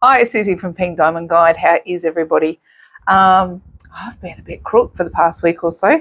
Hi, Susie from Pink Diamond Guide. How is everybody? I've been a bit crook for the past week or so.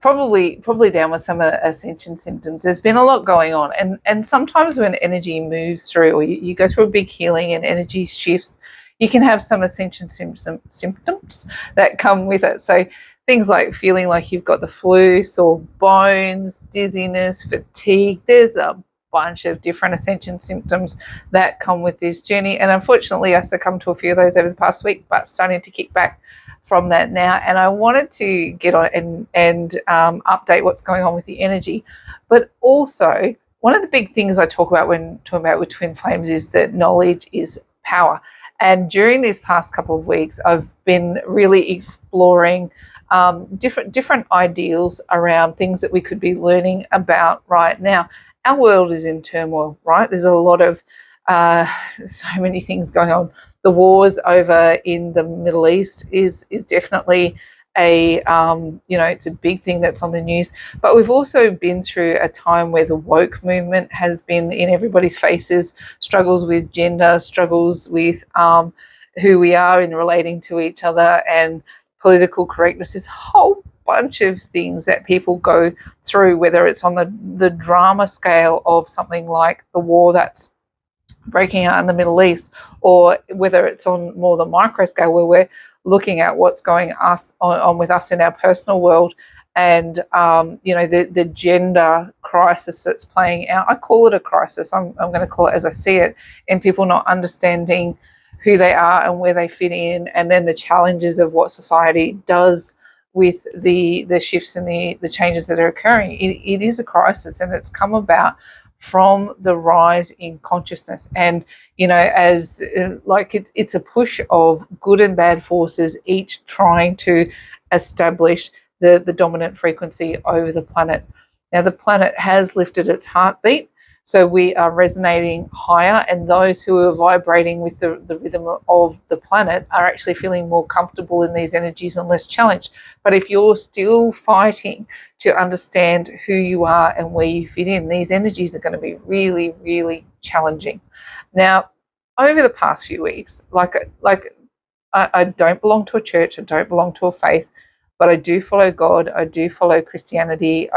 Probably down with some ascension symptoms. There's been a lot going on, and sometimes when energy moves through, or you go through a big healing and energy shifts, you can have some ascension symptoms that come with it. So things like feeling like you've got the flu, sore bones, dizziness, fatigue. There's a bunch of different ascension symptoms that come with this journey, and unfortunately I succumbed to a few of those over the past week, but starting to kick back from that now. And I wanted to get on and update what's going on with the energy. But also, one of the big things I talk about when talking about with twin flames is that knowledge is power. And during these past couple of weeks, I've been really exploring different ideals around things that we could be learning about right now. Our world is in turmoil, right? There's a lot of so many things going on. The wars over in the Middle East is definitely a it's a big thing that's on the news. But we've also been through a time where the woke movement has been in everybody's faces. Struggles with gender, struggles with who we are in relating to each other, and political correctness. There's a whole bunch of things that people go through, whether it's on the drama scale of something like the war that's breaking out in the Middle East, or whether it's on more the micro scale where we're looking at what's going on with us in our personal world, and the gender crisis that's playing out. I call it a crisis. I'm going to call it as I see it, and people not understanding who they are and where they fit in, and then the challenges of what society does with the shifts and the changes that are occurring. It is a crisis, and it's come about from the rise in consciousness. And as it's a push of good and bad forces, each trying to establish the dominant frequency over the planet. Now, the planet has lifted its heartbeat, so we are resonating higher, and those who are vibrating with the rhythm of the planet are actually feeling more comfortable in these energies and less challenged. But if you're still fighting to understand who you are and where you fit in, these energies are going to be really, really challenging. Now, over the past few weeks, I don't belong to a church, I don't belong to a faith, but I do follow God, I do follow Christianity,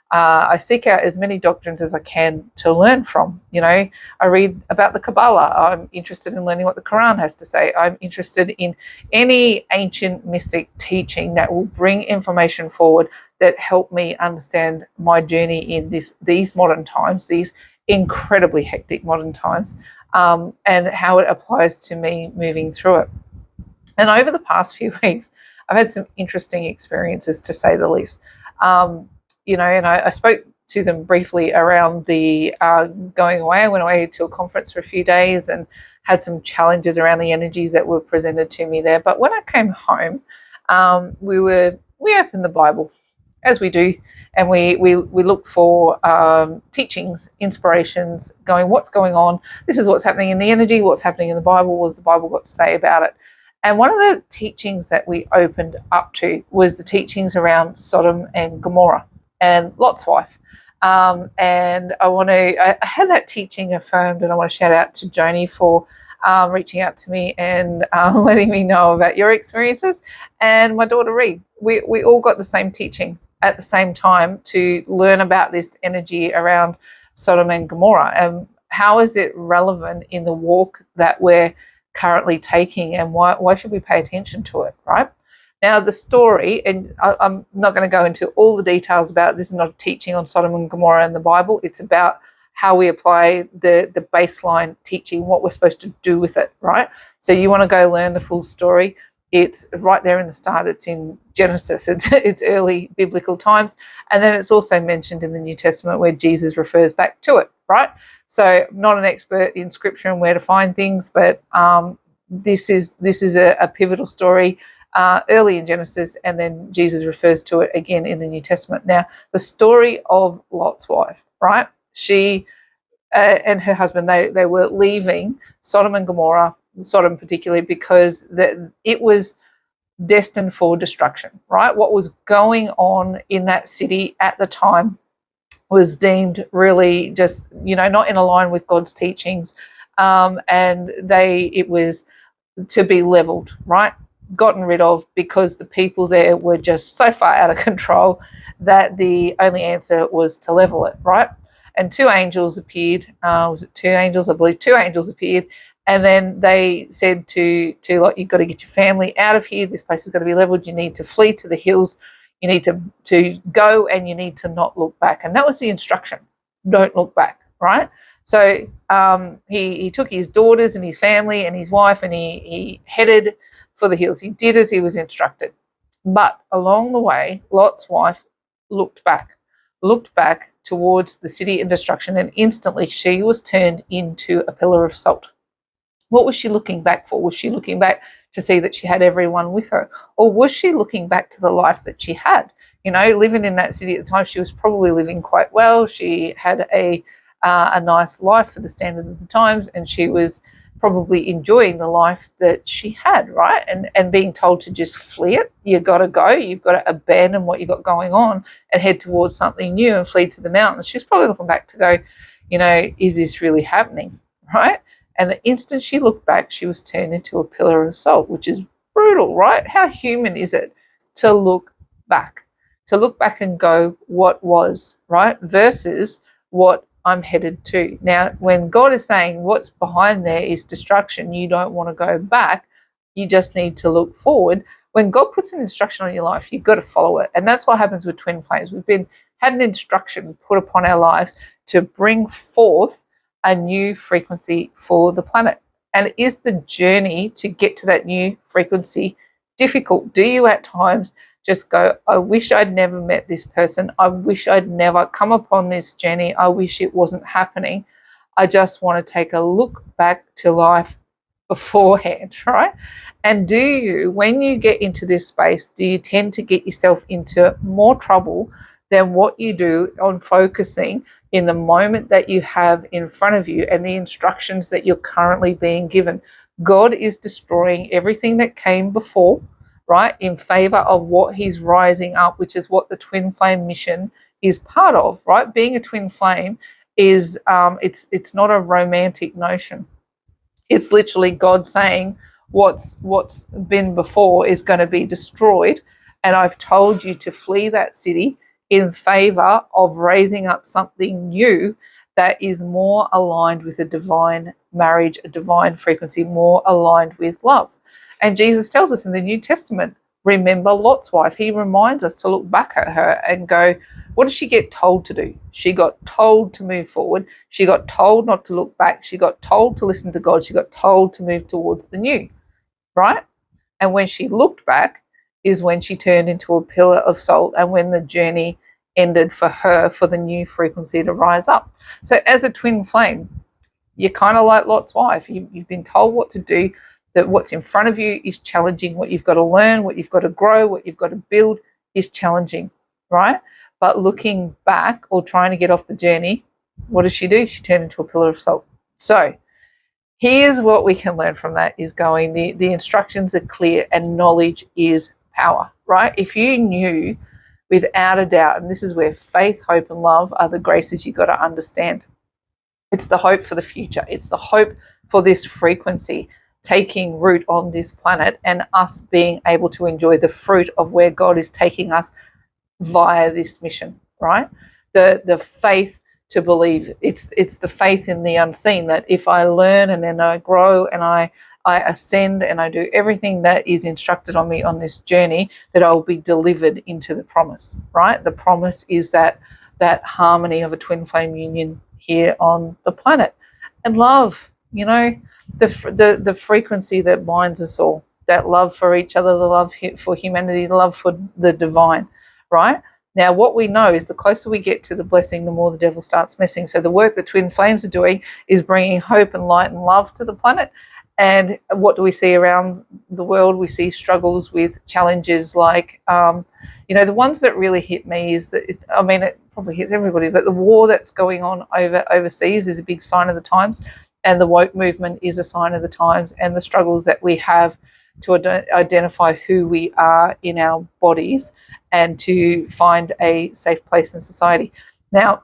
I seek out as many doctrines as I can to learn from. I read about the Kabbalah. I'm interested in learning what the Quran has to say. I'm interested in any ancient mystic teaching that will bring information forward that help me understand my journey in these modern times, these incredibly hectic modern times, and how it applies to me moving through it. And over the past few weeks, I've had some interesting experiences, to say the least. And I spoke to them briefly around the going away. I went away to a conference for a few days and had some challenges around the energies that were presented to me there. But when I came home, we opened the Bible, as we do, and we look for teachings, inspirations, going, what's going on? This is what's happening in the energy, what's happening in the Bible, what has the Bible got to say about it? And one of the teachings that we opened up to was the teachings around Sodom and Gomorrah and Lot's wife. And I had that teaching affirmed, and I want to shout out to Joni for reaching out to me and letting me know about your experiences, and my daughter Reed. We all got the same teaching at the same time to learn about this energy around Sodom and Gomorrah, and how is it relevant in the walk that we're currently taking, and why should we pay attention to it, right? Now, the story, and I'm not going to go into all the details about it. This is not a teaching on Sodom and Gomorrah in the Bible. It's about how we apply the baseline teaching, what we're supposed to do with it, right? So you want to go learn the full story. It's right there in the start. It's in Genesis. It's early biblical times. And then it's also mentioned in the New Testament where Jesus refers back to it, right? So I'm not an expert in scripture and where to find things, but this is a pivotal story early in Genesis, and then Jesus refers to it again in the New Testament. Now, the story of Lot's wife, right? She and her husband, they were leaving Sodom and Gomorrah, Sodom particularly, because it was destined for destruction, right? What was going on in that city at the time was deemed really just, not in line with God's teachings. and it was to be leveled, right? Gotten rid of, because the people there were just so far out of control that the only answer was to level it, right? And two angels appeared. Was it two angels? I believe two angels appeared. And then they said to like, you've got to get your family out of here. This place is going to be leveled. You need to flee to the hills. You need to go, and you need to not look back. And that was the instruction. Don't look back, right? So he took his daughters and his family and his wife, and he headed for the hills. He did as he was instructed. But along the way, Lot's wife looked back towards the city and destruction, and instantly she was turned into a pillar of salt. What was she looking back for? Was she looking back to see that she had everyone with her? Or was she looking back to the life that she had? You know, living in that city at the time, she was probably living quite well. She had a nice life for the standard of the times, and she was probably enjoying the life that she had, right? And being told to just flee it. You got to go. You've got to abandon what you've got going on and head towards something new and flee to the mountains. She's probably looking back to go, you know, is this really happening, right? And the instant she looked back, she was turned into a pillar of salt, which is brutal, right? How human is it to look back? To look back and go, what was, right? Versus what I'm headed to. Now, when God is saying what's behind there is destruction, you don't want to go back, you just need to look forward. When God puts an instruction on your life, you've got to follow it. And that's what happens with twin flames. We've had an instruction put upon our lives to bring forth a new frequency for the planet. And is the journey to get to that new frequency difficult? Do you at times just go, I wish I'd never met this person. I wish I'd never come upon this journey. I wish it wasn't happening. I just want to take a look back to life beforehand, right? And do you, when you get into this space, do you tend to get yourself into more trouble than what you do on focusing in the moment that you have in front of you and the instructions that you're currently being given? God is destroying everything that came before, right, in favor of what he's rising up, which is what the twin flame mission is part of, right? Being a twin flame is, it's not a romantic notion. It's literally God saying what's been before is going to be destroyed, and I've told you to flee that city in favor of raising up something new that is more aligned with a divine marriage, a divine frequency, more aligned with love. And Jesus tells us in the New Testament, remember Lot's wife. He reminds us to look back at her and go, what did she get told to do? She got told to move forward. She got told not to look back. She got told to listen to God. She got told to move towards the new, right? And when she looked back is when she turned into a pillar of salt, and when the journey ended for her, for the new frequency to rise up. So as a twin flame, you're kind of like Lot's wife. You've been told what to do, that what's in front of you is challenging. What you've got to learn, what you've got to grow, what you've got to build is challenging, right? But looking back or trying to get off the journey, what does she do? She turned into a pillar of salt. So here's what we can learn from that is going, the instructions are clear and knowledge is power, right? If you knew without a doubt, and this is where faith, hope, and love are the graces you've got to understand. It's the hope for the future. It's the hope for this frequency taking root on this planet and us being able to enjoy the fruit of where God is taking us via this mission, right? The faith to believe. It's the faith in the unseen, that if I learn and then I grow and I ascend and I do everything that is instructed on me on this journey, that I'll be delivered into the promise, right? The promise is that harmony of a twin flame union here on the planet. And love, you know, the frequency that binds us all, that love for each other, the love for humanity, the love for the divine, right? Now, what we know is the closer we get to the blessing, the more the devil starts messing. So the work that twin flames are doing is bringing hope and light and love to the planet. And what do we see around the world? We see struggles with challenges like, you know, the ones that really hit me is that, it probably hits everybody, but the war that's going on overseas is a big sign of the times, and the woke movement is a sign of the times, and the struggles that we have to identify who we are in our bodies and to find a safe place in society. Now,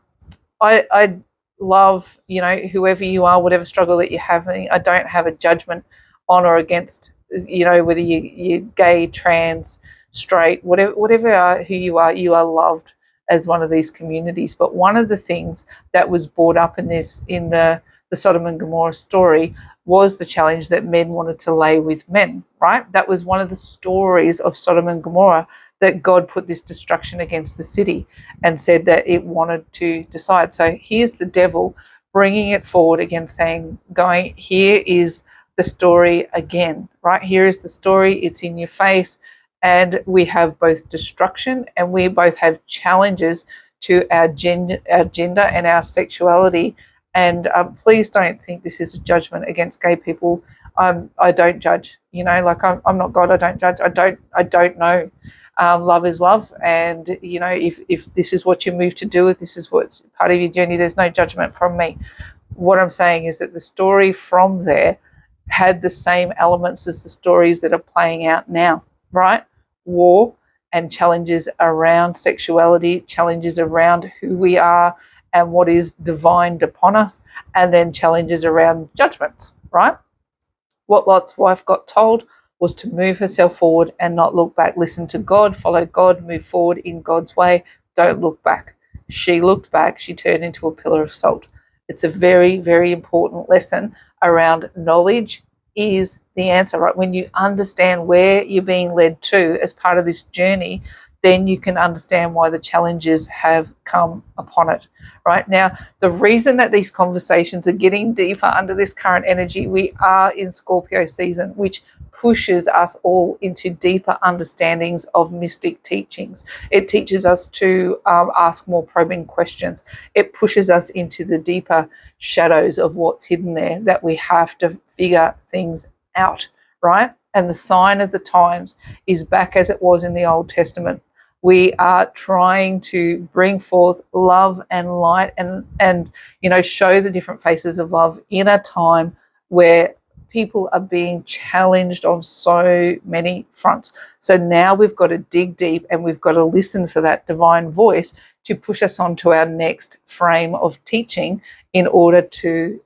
I love, whoever you are, whatever struggle that you're having. I don't have a judgment on or against, whether you're gay, trans, straight, whatever who you are loved as one of these communities. But one of the things that was brought up in the Sodom and Gomorrah story was the challenge that men wanted to lay with men, right? That was one of the stories of Sodom and Gomorrah, that God put this destruction against the city and said that it wanted to decide. So here's the devil bringing it forward again, going, here is the story again, right? Here is the story. It's in your face. And we have both destruction and we both have challenges to our gender and our sexuality. And please don't think this is a judgment against gay people. I don't judge, I'm not God. I don't judge. I don't know. Love is love, and if this is what you move to do, if this is what's part of your journey, there's no judgment from me. What I'm saying is that the story from there had the same elements as the stories that are playing out now, right? War and challenges around sexuality, challenges around who we are and what is divined upon us, and then challenges around judgments, right? What Lot's wife got told was to move herself forward and not look back. Listen to God, follow God, move forward in God's way. Don't look back. She looked back. She turned into a pillar of salt. It's a very, very important lesson around knowledge is the answer, right? When you understand where you're being led to as part of this journey, then you can understand why the challenges have come upon it. Right now, the reason that these conversations are getting deeper under this current energy, we are in Scorpio season, which pushes us all into deeper understandings of mystic teachings. It teaches us to ask more probing questions. It pushes us into the deeper shadows of what's hidden there, that we have to figure things out, right? And the sign of the times is back as it was in the Old Testament. We are trying to bring forth love and light and show the different faces of love in a time where people are being challenged on so many fronts. So now we've got to dig deep and we've got to listen for that divine voice to push us on to our next frame of teaching in order to,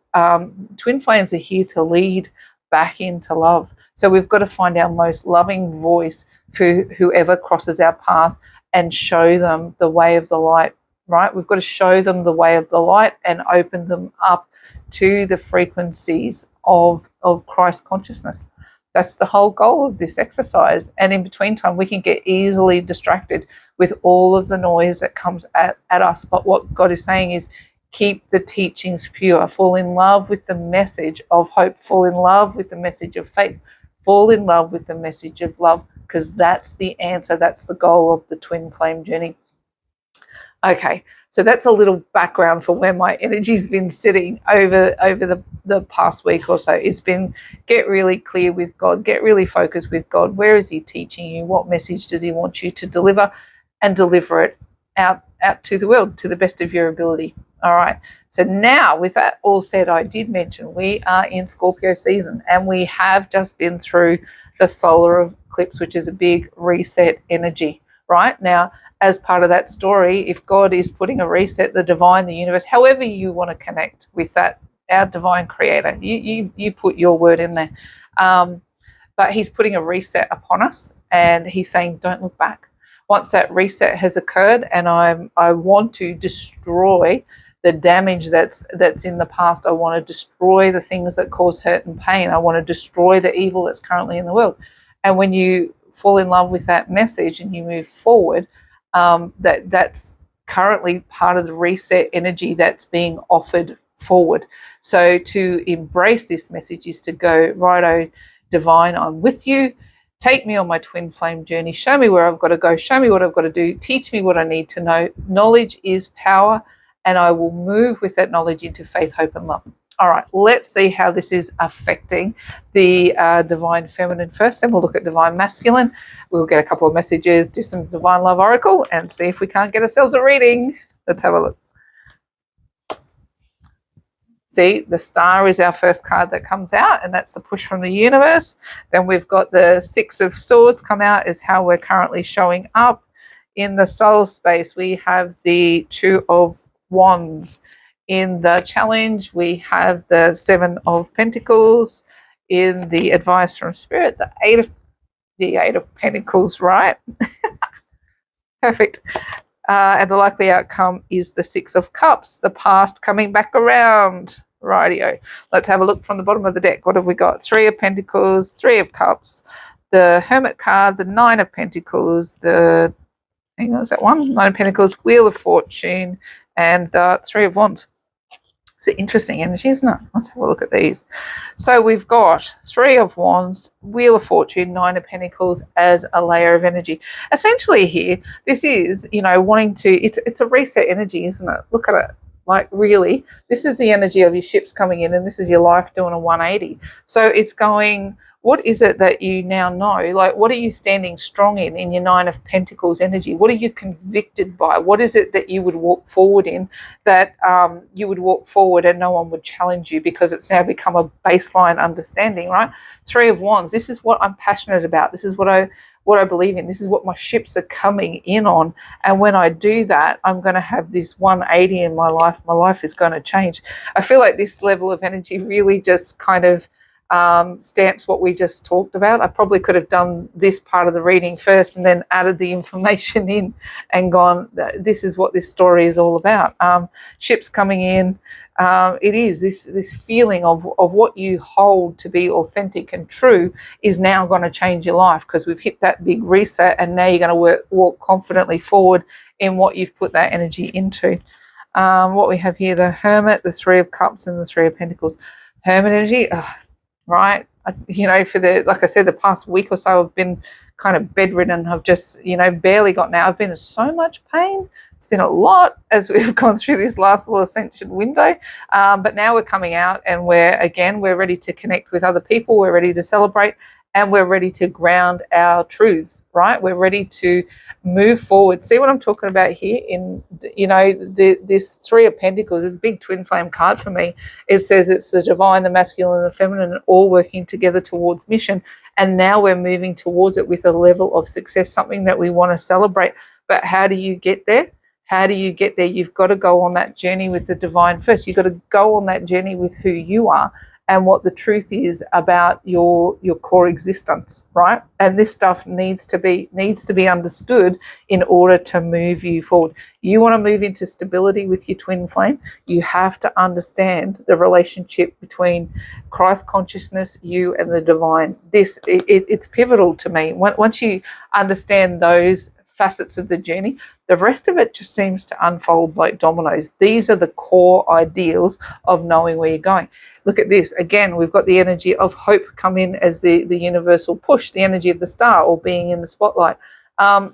twin flames are here to lead back into love. So we've got to find our most loving voice for whoever crosses our path and show them the way of the light, right? We've got to show them the way of the light and open them up to the frequencies of Christ consciousness. That's the whole goal of this exercise. And in between time, we can get easily distracted with all of the noise that comes at us. But what God is saying is, keep the teachings pure. Fall in love with the message of hope. Fall in love with the message of faith. Fall in love with the message of love, because that's the answer. That's the goal of the twin flame journey. Okay, so that's a little background for where my energy's been sitting over the past week or so. It's been get really clear with God, get really focused with God. Where is He teaching you? What message does He want you to deliver? And deliver it out to the world to the best of your ability. All right. So now, with that all said, I did mention we are in Scorpio season, and we have just been through the solar eclipse, which is a big reset energy. Right now, as part of that story, if God is putting a reset, the divine, the universe, however you want to connect with that, our divine creator, you put your word in there. But He's putting a reset upon us, and He's saying, don't look back. Once that reset has occurred, and I want to destroy the damage that's in the past. I want to destroy the things that cause hurt and pain. I want to destroy the evil that's currently in the world. And when you fall in love with that message and you move forward, that's currently part of the reset energy that's being offered forward. So to embrace this message is to go, righto, divine, I'm with you. Take me on my twin flame journey. Show me where I've got to go. Show me what I've got to do. Teach me what I need to know. Knowledge is power, and I will move with that knowledge into faith, hope, and love. All right, let's see how this is affecting the divine feminine first. Then we'll look at divine masculine. We'll get a couple of messages, do some divine love oracle, and see if we can't get ourselves a reading. Let's have a look. See, the star is our first card that comes out, and that's the push from the universe. Then we've got the Six of Swords come out as how we're currently showing up. In the soul space, we have the Two of Wands. In the challenge, we have the 7 of Pentacles. In the advice from Spirit, the Eight of Pentacles, right? Perfect. And the likely outcome is the 6 of Cups, the past coming back around. Rightio. Let's have a look from the bottom of the deck. What have we got? 3 of Pentacles, 3 of Cups, the Hermit card, the 9 of Pentacles, the, hang on, is that one? 9 of Pentacles, Wheel of Fortune, and the 3 of Wands. It's an interesting energy, isn't it? Let's have a look at these. So we've got 3 of Wands, Wheel of Fortune, 9 of Pentacles as a layer of energy. Essentially here, this is, you know, wanting to, it's a reset energy, isn't it? Look at it. Like, really, this is the energy of your ships coming in, and this is your life doing a 180. So it's going, what is it that you now know? Like, what are you standing strong in your 9 of Pentacles energy? What are you convicted by? What is it that you would walk forward in, that you would walk forward and no one would challenge you, because it's now become a baseline understanding, right? 3 of Wands, this is what I'm passionate about. This is what I believe in. This is what my ships are coming in on. And when I do that, I'm going to have this 180 in my life. My life is going to change. I feel like this level of energy really just kind of stamps what we just talked about. I probably could have done this part of the reading first and then added the information in and gone, this is what this story is all about. Ships coming in. It is this feeling of what you hold to be authentic and true is now going to change your life, because we've hit that big reset, and now you're going to walk confidently forward in what you've put that energy into. What we have here, the Hermit, the 3 of Cups, and the 3 of Pentacles. Hermit energy, right? You know, for the, like I said, the past week or so, I've been kind of bedridden. I've just, you know, barely gotten out. I've been in so much pain. It's been a lot as we've gone through this last little ascension window. But now we're coming out, and we're ready to connect with other people. We're ready to celebrate, and we're ready to ground our truths, right? We're ready to move forward. See what I'm talking about here? In, you know, this 3 of Pentacles is a big twin flame card for me. It says it's the divine, the masculine, and the feminine, all working together towards mission. And now we're moving towards it with a level of success, something that we want to celebrate. But how do you get there? How do you get there? You've got to go on that journey with the divine first. You've got to go on that journey with who you are and what the truth is about your core existence, right? And this stuff needs to be understood in order to move you forward. You want to move into stability with your twin flame, you have to understand the relationship between Christ consciousness, you, and the divine. It's pivotal to me. Once you understand those facets of the journey, the rest of it just seems to unfold like dominoes. These are the core ideals of knowing where you're going. Look at this. Again, we've got the energy of hope come in as the universal push, the energy of the star, or being in the spotlight. I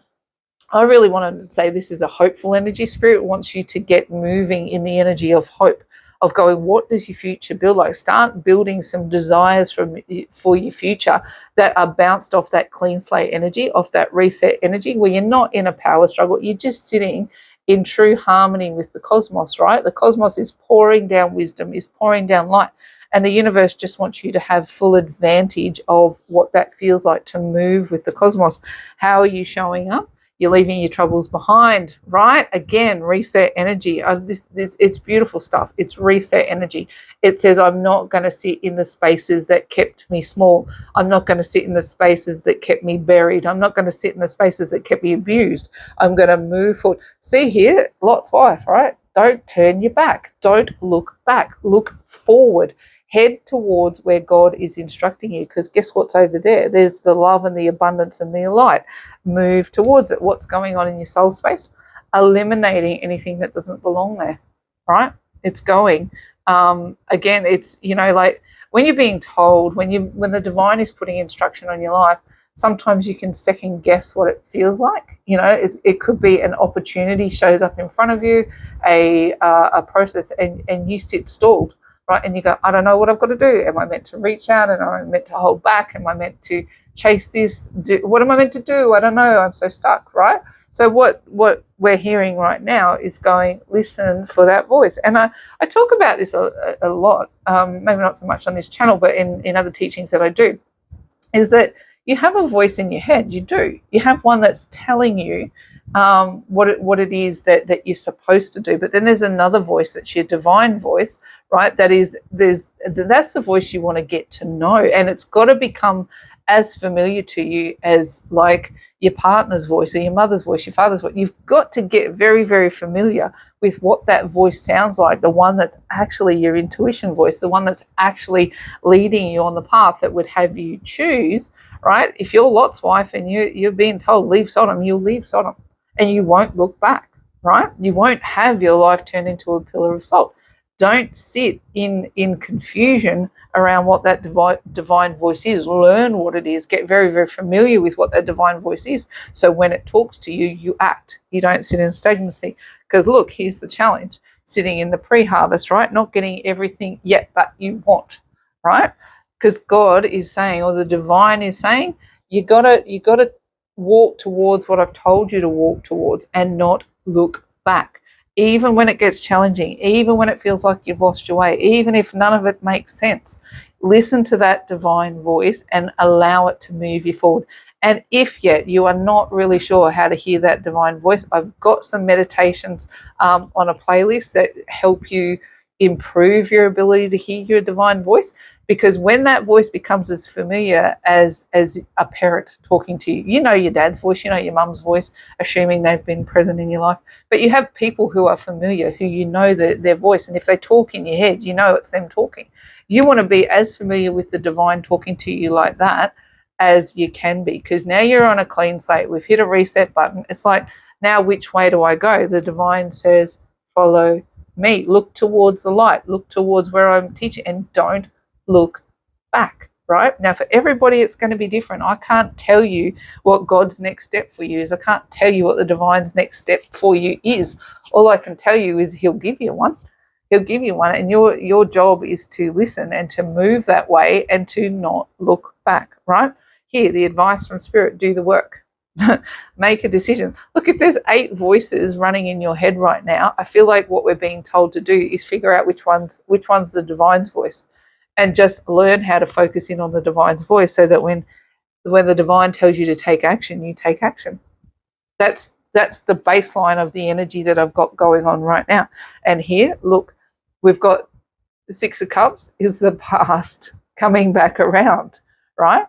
really wanted to say this is a hopeful energy. Spirit wants you to get moving in the energy of hope, of going, what does your future build like? Start building some desires for your future that are bounced off that clean slate energy, off that reset energy, where you're not in a power struggle. You're just sitting in true harmony with the cosmos, right? The cosmos is pouring down wisdom, is pouring down light. And the universe just wants you to have full advantage of what that feels like to move with the cosmos. How are you showing up? You're leaving your troubles behind, right? Again, reset energy. It's beautiful stuff. It's reset energy. It says, I'm not going to sit in the spaces that kept me small. I'm not going to sit in the spaces that kept me buried. I'm not going to sit in the spaces that kept me abused. I'm going to move forward. See here, Lot's wife, right? Don't turn your back. Don't look back. Look forward. Head towards where God is instructing you, because guess what's over there? There's the love and the abundance and the light. Move towards it. What's going on in your soul space? Eliminating anything that doesn't belong there, right? It's going. Again, it's, you know, like when you're being told, when the divine is putting instruction on your life, sometimes you can second guess what it feels like. You know, it could be an opportunity shows up in front of you, a process, and you sit stalled. Right, and you go, I don't know what I've got to do. Am I meant to reach out? And am I meant to hold back? Am I meant to chase this? What am I meant to do? I don't know. I'm so stuck, right? So what we're hearing right now is going, listen for that voice. And I talk about this a lot, maybe not so much on this channel, but in other teachings that I do, is that you have a voice in your head. You do. You have one that's telling you what it is that you're supposed to do. But then there's another voice, that's your divine voice, right? That's the voice you want to get to know, and it's got to become as familiar to you as like your partner's voice or your mother's voice, your father's voice. You've got to get very, very familiar with what that voice sounds like, the one that's actually your intuition voice, the one that's actually leading you on the path that would have you choose, right? If you're Lot's wife and you're being told leave Sodom, you'll leave Sodom and you won't look back, right? You won't have your life turned into a pillar of salt. Don't sit in confusion around what that divine voice is. Learn what it is. Get very, very familiar with what that divine voice is. So when it talks to you, you act. You don't sit in stagnancy. Because look, here's the challenge. Sitting in the pre-harvest, right? Not getting everything yet that you want, right? Because God is saying, or the divine is saying, you gotta walk towards what I've told you to walk towards and not look back. Even when it gets challenging, even when it feels like you've lost your way, even if none of it makes sense, listen to that divine voice and allow it to move you forward. And if yet you are not really sure how to hear that divine voice, I've got some meditations on a playlist that help you improve your ability to hear your divine voice. Because when that voice becomes as familiar as a parent talking to you, you know your dad's voice, you know your mum's voice, assuming they've been present in your life. But you have people who are familiar, who you know their voice. And if they talk in your head, you know it's them talking. You want to be as familiar with the divine talking to you like that as you can be. Because now you're on a clean slate. We've hit a reset button. It's like, now which way do I go? The divine says, follow me. Look towards the light. Look towards where I'm teaching. And don't look back, right? Now, for everybody, it's going to be different. I can't tell you what God's next step for you is. I can't tell you what the divine's next step for you is. All I can tell you is he'll give you one. He'll give you one. And your job is to listen and to move that way and to not look back, right? Here, the advice from Spirit, do the work. Make a decision. Look, if there's 8 voices running in your head right now, I feel like what we're being told to do is figure out which one's the divine's voice. And just learn how to focus in on the divine's voice so that when the divine tells you to take action, you take action. That's the baseline of the energy that I've got going on right now. And here, look, we've got the 6 of Cups is the past coming back around, right?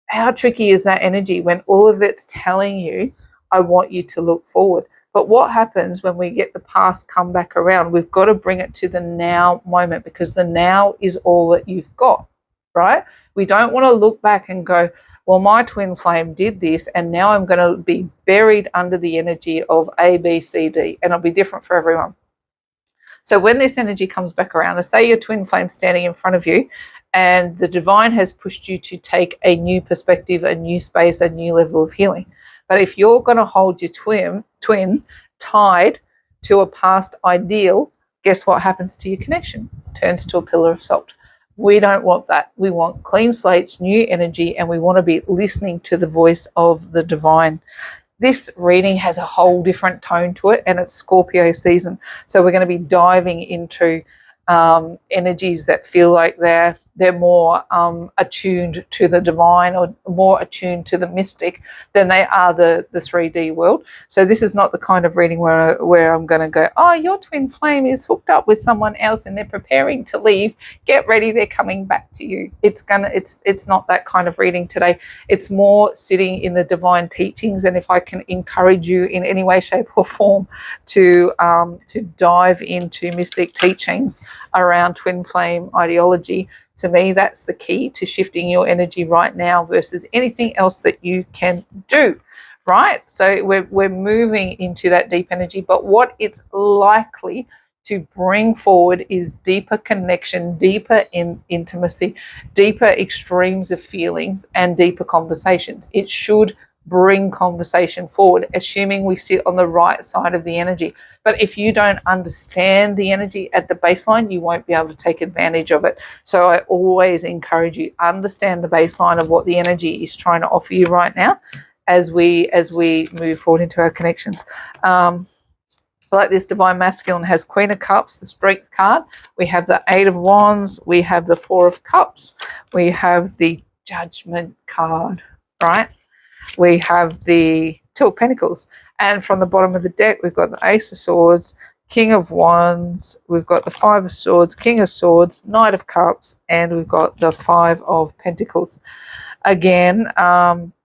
How tricky is that energy when all of it's telling you, I want you to look forward? But what happens when we get the past come back around? We've got to bring it to the now moment, because the now is all that you've got, right? We don't want to look back and go, well, my twin flame did this and now I'm going to be buried under the energy of A, B, C, D, and it'll be different for everyone. So when this energy comes back around, let's say your twin flame standing in front of you and the divine has pushed you to take a new perspective, a new space, a new level of healing. But if you're going to hold your twin tied to a past ideal, guess what happens to your connection? Turns to a pillar of salt. We don't want that. We want clean slates, new energy, and we want to be listening to the voice of the divine. This reading has a whole different tone to it, and it's Scorpio season. So we're going to be diving into energies that feel like they're more attuned to the divine or more attuned to the mystic than they are the 3D world. So this is not the kind of reading where I'm going to go, oh, your twin flame is hooked up with someone else and they're preparing to leave. Get ready, they're coming back to you. It's not that kind of reading today. It's more sitting in the divine teachings, and if I can encourage you in any way, shape, or form to dive into mystic teachings around twin flame ideology, to me, that's the key to shifting your energy right now versus anything else that you can do, right? So we're moving into that deep energy, but what it's likely to bring forward is deeper connection, deeper intimacy, deeper extremes of feelings, and deeper conversations. It should bring conversation forward, assuming we sit on the right side of the energy. But if you don't understand the energy at the baseline, you won't be able to take advantage of it. So I always encourage you, understand the baseline of what the energy is trying to offer you right now as we move forward into our connections. Like this divine masculine has Queen of Cups, the Strength card. We have the 8 of Wands. We have the 4 of Cups. We have the Judgment card, right? We have the Two of Pentacles. And from the bottom of the deck, we've got the Ace of Swords, King of Wands, we've got the Five of Swords, King of Swords, Knight of Cups, and we've got the Five of Pentacles. Again,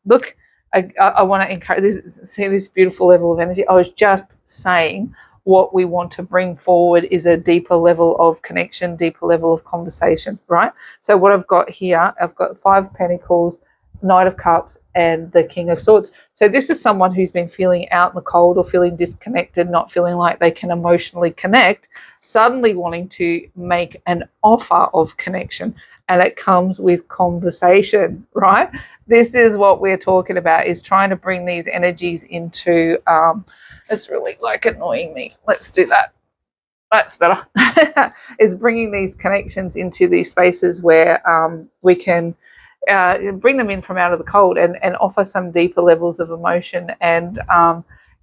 look, I want to encourage this, see this beautiful level of energy. I was just saying what we want to bring forward is a deeper level of connection, deeper level of conversation, right? So what I've got here, I've got Five of Pentacles, Knight of Cups, and the King of Swords. So this is someone who's been feeling out in the cold or feeling disconnected, not feeling like they can emotionally connect, suddenly wanting to make an offer of connection. And it comes with conversation, right? This is what we're talking about, is trying to bring these energies into, it's really like annoying me. Let's do that. That's better. Is bringing these connections into these spaces where we can bring them in from out of the cold and offer some deeper levels of emotion. And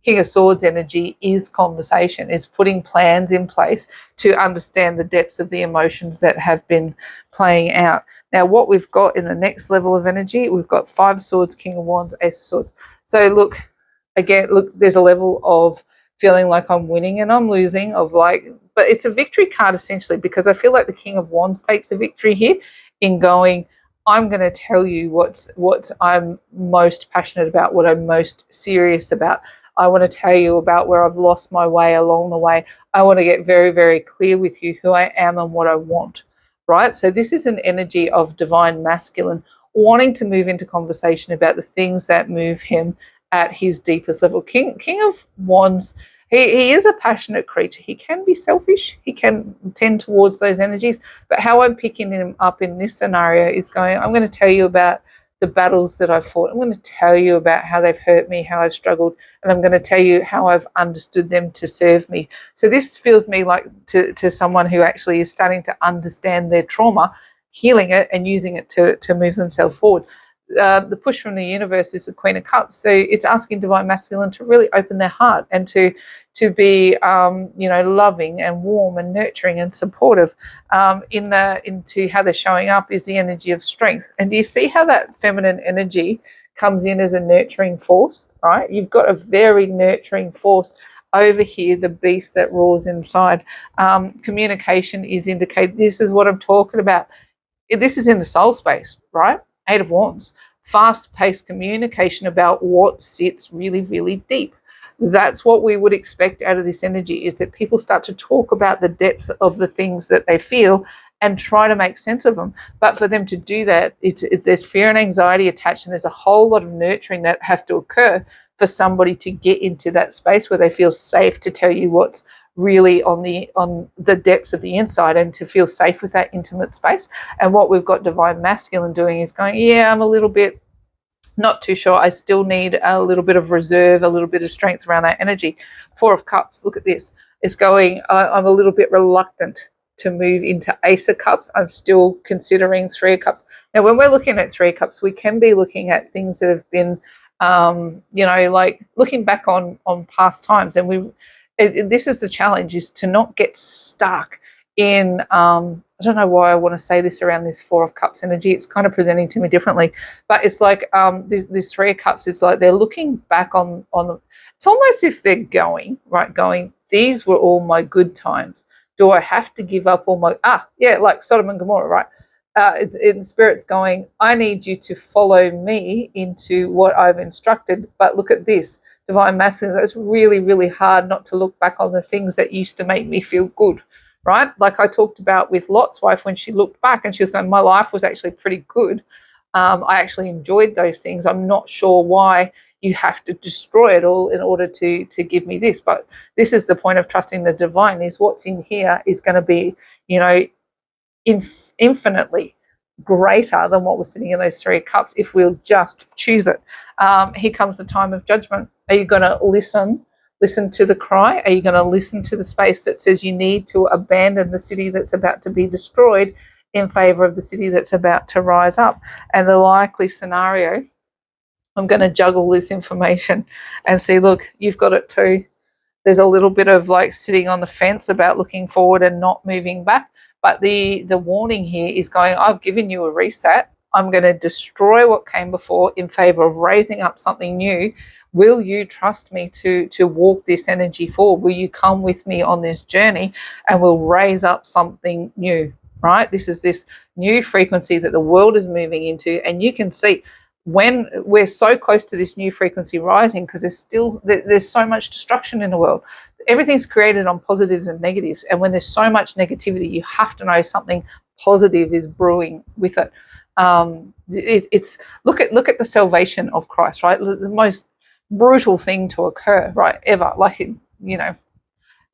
King of Swords energy is conversation. It's putting plans in place to understand the depths of the emotions that have been playing out. Now, what we've got in the next level of energy, we've got Five of Swords, King of Wands, Ace of Swords. So look, again, look, there's a level of feeling like I'm winning and I'm losing, of like, but it's a victory card essentially, because I feel like the King of Wands takes a victory here in going, I'm going to tell you what I'm most passionate about, what I'm most serious about. I want to tell you about where I've lost my way along the way. I want to get very, very clear with you who I am and what I want, right? So this is an energy of divine masculine wanting to move into conversation about the things that move him at his deepest level. King of Wands, he is a passionate creature. He can be selfish. He can tend towards those energies. But how I'm picking him up in this scenario is going, I'm going to tell you about the battles that I've fought. I'm going to tell you about how they've hurt me, how I've struggled, and I'm going to tell you how I've understood them to serve me. So this feels me like to someone who actually is starting to understand their trauma, healing it and using it to move themselves forward. The push from the universe is the Queen of Cups. So it's asking divine masculine to really open their heart and to be loving and warm and nurturing and supportive. Into how they're showing up is the energy of strength. And do you see how that feminine energy comes in as a nurturing force, right? You've got a very nurturing force over here, the beast that roars inside. Communication is indicated. This is what I'm talking about. This is in the soul space, right? Eight of Wands. Fast-paced communication about what sits really, really deep. That's what we would expect out of this energy, is that people start to talk about the depth of the things that they feel and try to make sense of them. But for them to do that, there's fear and anxiety attached, and there's a whole lot of nurturing that has to occur for somebody to get into that space where they feel safe to tell you what's really on the depths of the inside, and to feel safe with that intimate space. And what we've got divine masculine doing is going, yeah, I'm a little bit not too sure. I still need a little bit of reserve, a little bit of strength around that energy. Four of Cups, look at this. It's going, I'm a little bit reluctant to move into Ace of Cups. I'm still considering Three of Cups. Now, when we're looking at Three of Cups, we can be looking at things that have been, like looking back on past times. And this is the challenge, is to not get stuck in, I don't know why I want to say this around this Four of Cups energy. It's kind of presenting to me differently, but it's like this Three of Cups is like they're looking back on it's almost if they're going, these were all my good times. Do I have to give up all my, like Sodom and Gomorrah, right? In Spirit's going, I need you to follow me into what I've instructed, but look at this. Divine masculine, it's really, really hard not to look back on the things that used to make me feel good, right? Like I talked about with Lot's wife, when she looked back and she was going, my life was actually pretty good. I actually enjoyed those things. I'm not sure why you have to destroy it all in order to give me this. But this is the point of trusting the divine, is what's in here is going to be, infinitely greater than what was sitting in those Three of Cups if we'll just choose it. Here comes the time of judgment. Are you going to listen to the cry? Are you going to listen to the space that says you need to abandon the city that's about to be destroyed in favor of the city that's about to rise up? And the likely scenario, I'm going to juggle this information and see, look, you've got it too. There's a little bit of like sitting on the fence about looking forward and not moving back. But the warning here is going, I've given you a reset. I'm going to destroy what came before in favor of raising up something new. Will you trust me to walk this energy forward? Will you come with me on this journey, and we'll raise up something new, right? This is this new frequency that the world is moving into, and you can see when we're so close to this new frequency rising, because there's so much destruction in the world. Everything's created on positives and negatives, and when there's so much negativity, you have to know something positive is brewing with it. It's look at the salvation of Christ, right? The most brutal thing to occur, right, ever. Like,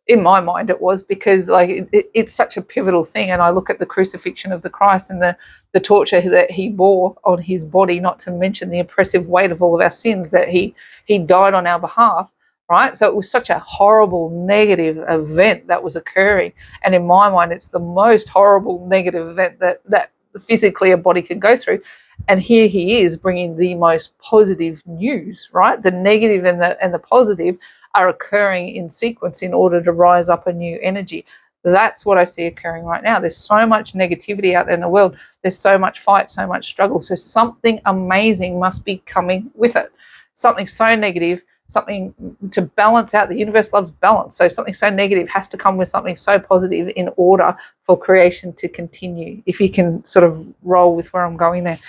in my mind it was, because like it's such a pivotal thing. And I look at the crucifixion of the Christ and the torture that he bore on his body, not to mention the oppressive weight of all of our sins, that he died on our behalf, right? So it was such a horrible negative event that was occurring, and in my mind it's the most horrible negative event that physically a body can go through. And here he is bringing the most positive news, right? The negative and the positive are occurring in sequence in order to rise up a new energy. That's what I see occurring right now. There's so much negativity out there in the world. There's so much fight, so much struggle. So something amazing must be coming with it. Something so negative, something to balance out. The universe loves balance. So something so negative has to come with something so positive in order for creation to continue. If you can sort of roll with where I'm going there.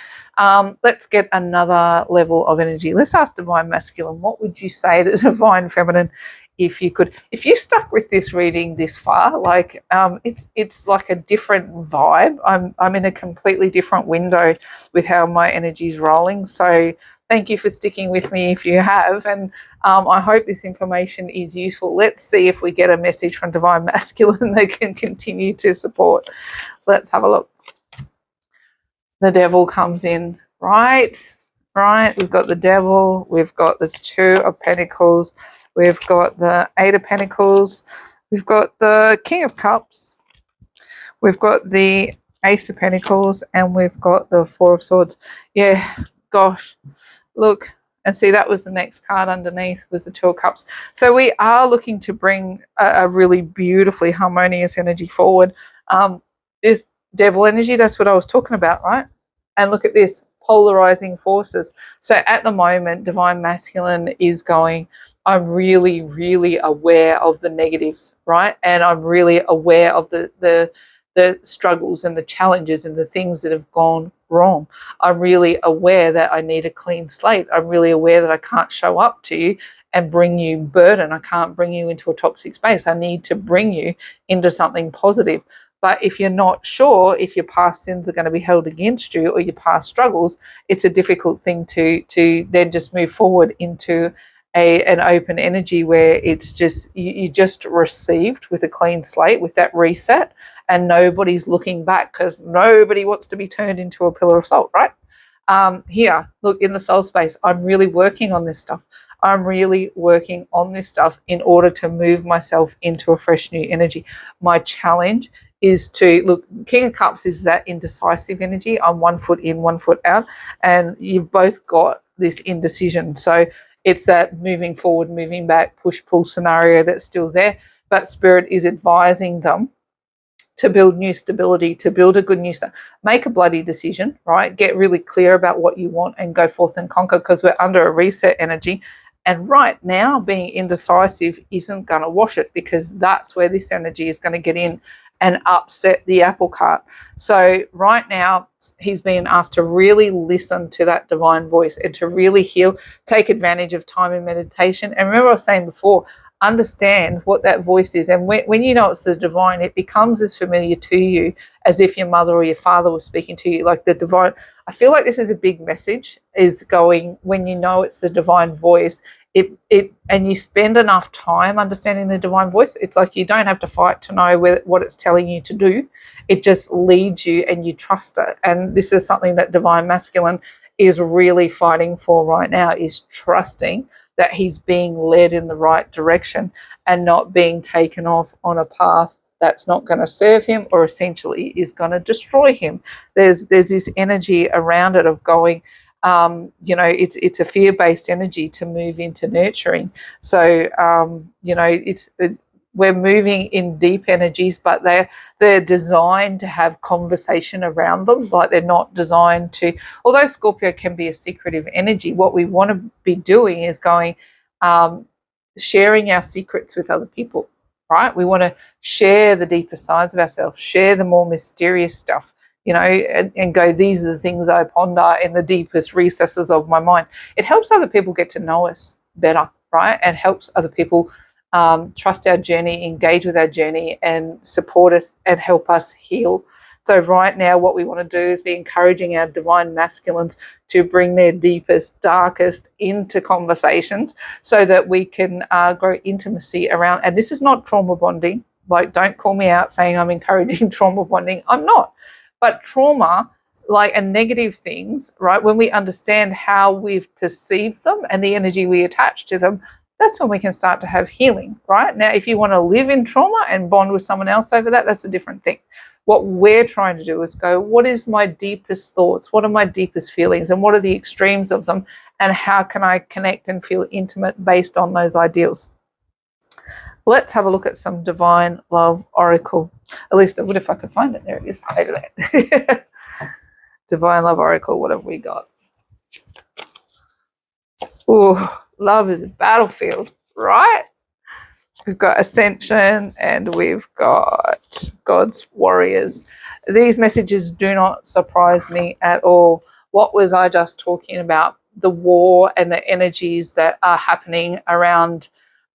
Let's get another level of energy. Let's ask Divine Masculine, what would you say to Divine Feminine if you could? If you stuck with this reading this far, like it's like a different vibe. I'm in a completely different window with how my energy is rolling. So thank you for sticking with me if you have, and I hope this information is useful. Let's see if we get a message from Divine Masculine that can continue to support. Let's have a look. The Devil comes in, right? We've got the Devil, we've got the Two of Pentacles, we've got the Eight of Pentacles, we've got the King of Cups, we've got the Ace of Pentacles, and we've got the Four of Swords. Yeah, gosh, look, and see, that was the next card underneath, was the Two of Cups. So we are looking to bring a really beautifully harmonious energy forward. This Devil energy, that's what I was talking about, right? And look at this, polarizing forces. So at the moment, Divine Masculine is going, I'm really, really aware of the negatives, right? And I'm really aware of the struggles and the challenges and the things that have gone wrong. I'm really aware that I need a clean slate. I'm really aware that I can't show up to you and bring you burden. I can't bring you into a toxic space. I need to bring you into something positive. But if you're not sure if your past sins are going to be held against you or your past struggles, it's a difficult thing to then just move forward into an open energy where it's just you just received with a clean slate, with that reset, and nobody's looking back, because nobody wants to be turned into a pillar of salt, right? Here, look, in the soul space, I'm really working on this stuff. I'm really working on this stuff in order to move myself into a fresh new energy. My challenge is to look, King of Cups is that indecisive energy. I'm 1 foot in, 1 foot out, and you've both got this indecision. So it's that moving forward, moving back, push-pull scenario that's still there, but Spirit is advising them to build new stability, to build a good new stuff. Make a bloody decision, right? Get really clear about what you want and go forth and conquer, because we're under a reset energy. And right now, being indecisive isn't going to wash it, because that's where this energy is going to get in and upset the apple cart. So right now, he's being asked to really listen to that divine voice and to really heal, take advantage of time and meditation. And remember I was saying before, understand what that voice is. And when you know it's the divine, it becomes as familiar to you as if your mother or your father was speaking to you. Like the divine, I feel like this is a big message, is going, when you know it's the divine voice, and you spend enough time understanding the divine voice, it's like you don't have to fight to know what it's telling you to do. It just leads you and you trust it. And this is something that Divine Masculine is really fighting for right now, is trusting that he's being led in the right direction and not being taken off on a path that's not going to serve him, or essentially is going to destroy him. There's this energy around it of going, it's a fear-based energy to move into nurturing. So, we're moving in deep energies, but they're designed to have conversation around them. Like, they're not designed to, although Scorpio can be a secretive energy, what we want to be doing is going, sharing our secrets with other people, right? We want to share the deeper sides of ourselves, share the more mysterious stuff, you know, and go, these are the things I ponder in the deepest recesses of my mind. It helps other people get to know us better, right? And helps other people trust our journey, engage with our journey, and support us and help us heal. So right now, what we want to do is be encouraging our divine masculines to bring their deepest, darkest into conversations so that we can grow intimacy around. And this is not trauma bonding. Like, don't call me out saying I'm encouraging trauma bonding. I'm not. But trauma, like, and negative things, right, when we understand how we've perceived them and the energy we attach to them, that's when we can start to have healing, right? Now, if you want to live in trauma and bond with someone else over that, that's a different thing. What we're trying to do is go, what is my deepest thoughts? What are my deepest feelings? And what are the extremes of them? And how can I connect and feel intimate based on those ideals? Let's have a look at some Divine Love Oracle. At least I would if I could find it. There it is, over there. Divine Love Oracle, what have we got? Oh, love is a battlefield, right? We've got Ascension and we've got God's Warriors. These messages do not surprise me at all. What was I just talking about? The war and the energies that are happening around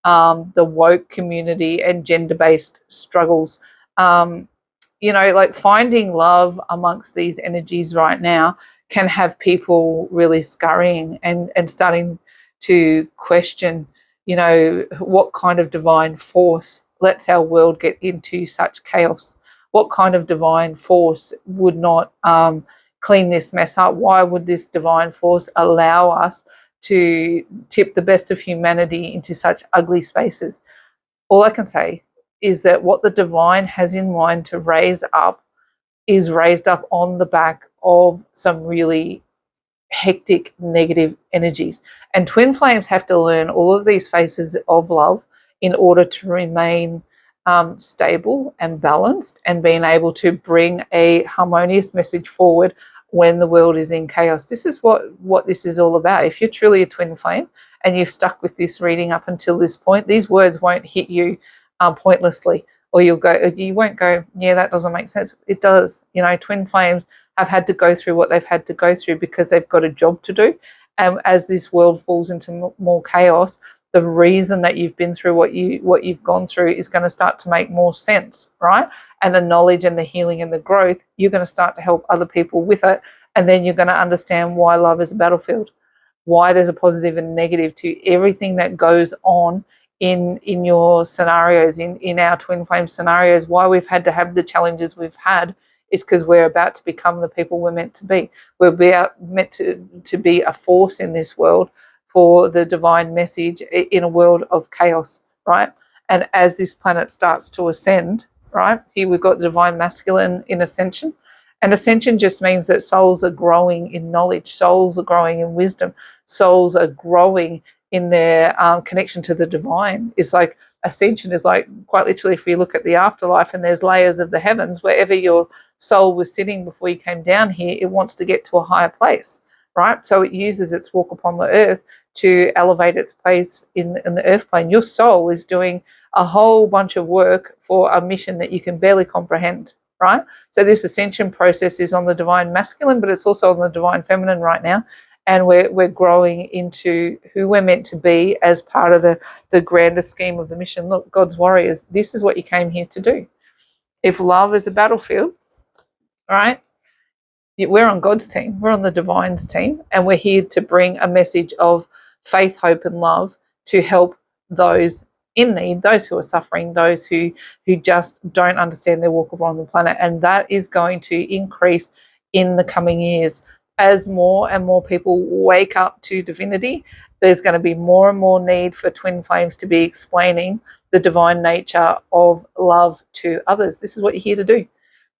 the woke community and gender-based struggles. You know, like, finding love amongst these energies right now can have people really scurrying and starting to question, you know, what kind of divine force lets our world get into such chaos? What kind of divine force would not clean this mess up? Why would this divine force allow us to tip the best of humanity into such ugly spaces? All I can say is that what the divine has in mind to raise up is raised up on the back of some really hectic negative energies. And twin flames have to learn all of these phases of love in order to remain stable and balanced and being able to bring a harmonious message forward when the world is in chaos. This is what this is all about. If you're truly a twin flame and you've stuck with this reading up until this point, these words won't hit you pointlessly, or you won't go, yeah, that doesn't make sense. It does. You know, twin flames have had to go through what they've had to go through because they've got a job to do. And as this world falls into more chaos, the reason that you've been through what you've gone through is going to start to make more sense, right? And the knowledge and the healing and the growth, you're going to start to help other people with it. And then you're going to understand why love is a battlefield, why there's a positive and negative to everything that goes on in your scenarios, in our twin flame scenarios. Why we've had to have the challenges we've had is because we're about to become the people we're meant to be. We're meant to be a force in this world for the divine message in a world of chaos, right? And as this planet starts to ascend, right, here we've got the divine masculine in ascension. And ascension just means that souls are growing in knowledge, souls are growing in wisdom, souls are growing in their connection to the divine. It's like ascension is like, quite literally, if you look at the afterlife and there's layers of the heavens, wherever your soul was sitting before you came down here, it wants to get to a higher place, right? So it uses its walk upon the earth to elevate its place in the earth plane. Your soul is doing a whole bunch of work for a mission that you can barely comprehend, right? So this ascension process is on the divine masculine, but it's also on the divine feminine right now. And we're growing into who we're meant to be as part of the grander scheme of the mission. Look, God's warriors, this is what you came here to do. If love is a battlefield, all right, we're on God's team. We're on the divine's team. And we're here to bring a message of faith, hope, and love to help those in need, those who are suffering, those who just don't understand their walk upon the planet. And that is going to increase in the coming years. As more and more people wake up to divinity, there's going to be more and more need for twin flames to be explaining the divine nature of love to others. This is what you're here to do.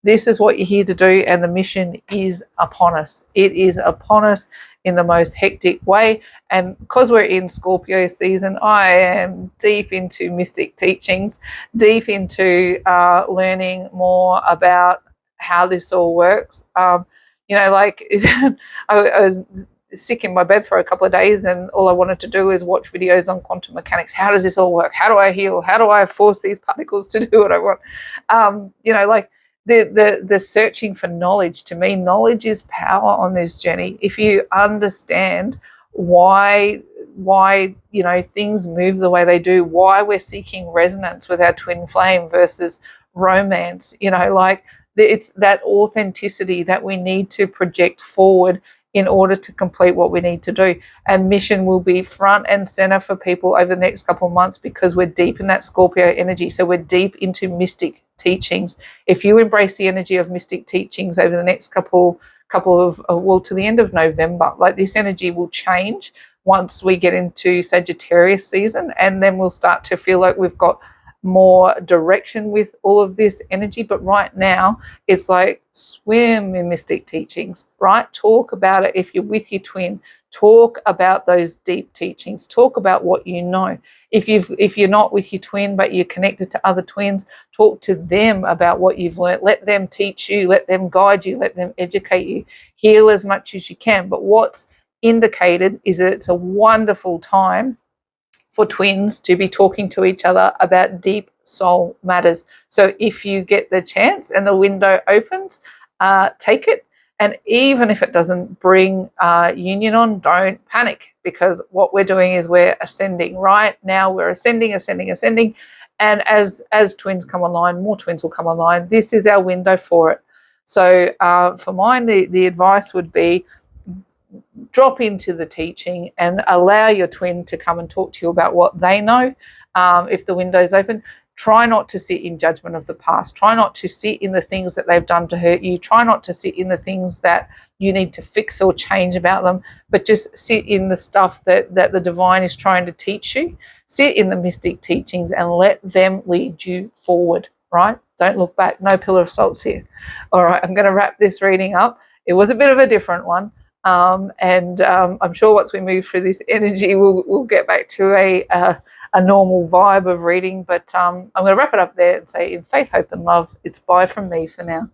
This is what you're here to do, and the mission is upon us. It is upon us in the most hectic way. And because we're in Scorpio season, I am deep into mystic teachings, deep into learning more about how this all works. Like I was sick in my bed for a couple of days, and all I wanted to do is watch videos on quantum mechanics. How does this all work? How do I heal? How do I force these particles to do what I want? The searching for knowledge. To me, knowledge is power on this journey. If you understand why things move the way they do, why we're seeking resonance with our twin flame versus romance, it's that authenticity that we need to project forward in order to complete what we need to do. And mission will be front and center for people over the next couple of months, because we're deep in that Scorpio energy. So we're deep into mystic teachings. If you embrace the energy of mystic teachings over the next couple of to the end of November, like, this energy will change once we get into Sagittarius season, and then we'll start to feel like we've got more direction with all of this energy. But right now it's like swim in mystic teachings, right? Talk about it. If you're with your twin, talk about those deep teachings, talk about what you know. If you're not with your twin but you're connected to other twins, talk to them about what you've learned. Let them teach you, let them guide you, let them educate you. Heal as much as you can. But what's indicated is that it's a wonderful time for twins to be talking to each other about deep soul matters. So if you get the chance and the window opens, take it. And even if it doesn't bring union on, don't panic, because what we're doing is we're ascending. Right now we're ascending. And as twins come online, more twins will come online. This is our window for it. So for mine, the advice would be, drop into the teaching and allow your twin to come and talk to you about what they know. If the window's open, try not to sit in judgment of the past. Try not to sit in the things that they've done to hurt you. Try not to sit in the things that you need to fix or change about them, but just sit in the stuff that the divine is trying to teach you. Sit in the mystic teachings and let them lead you forward, right? Don't look back. No pillar of salts here. All right, I'm going to wrap this reading up. It was a bit of a different one. I'm sure once we move through this energy, we'll get back to a normal vibe of reading. But I'm going to wrap it up there and say, in faith, hope, and love, it's bye from me for now.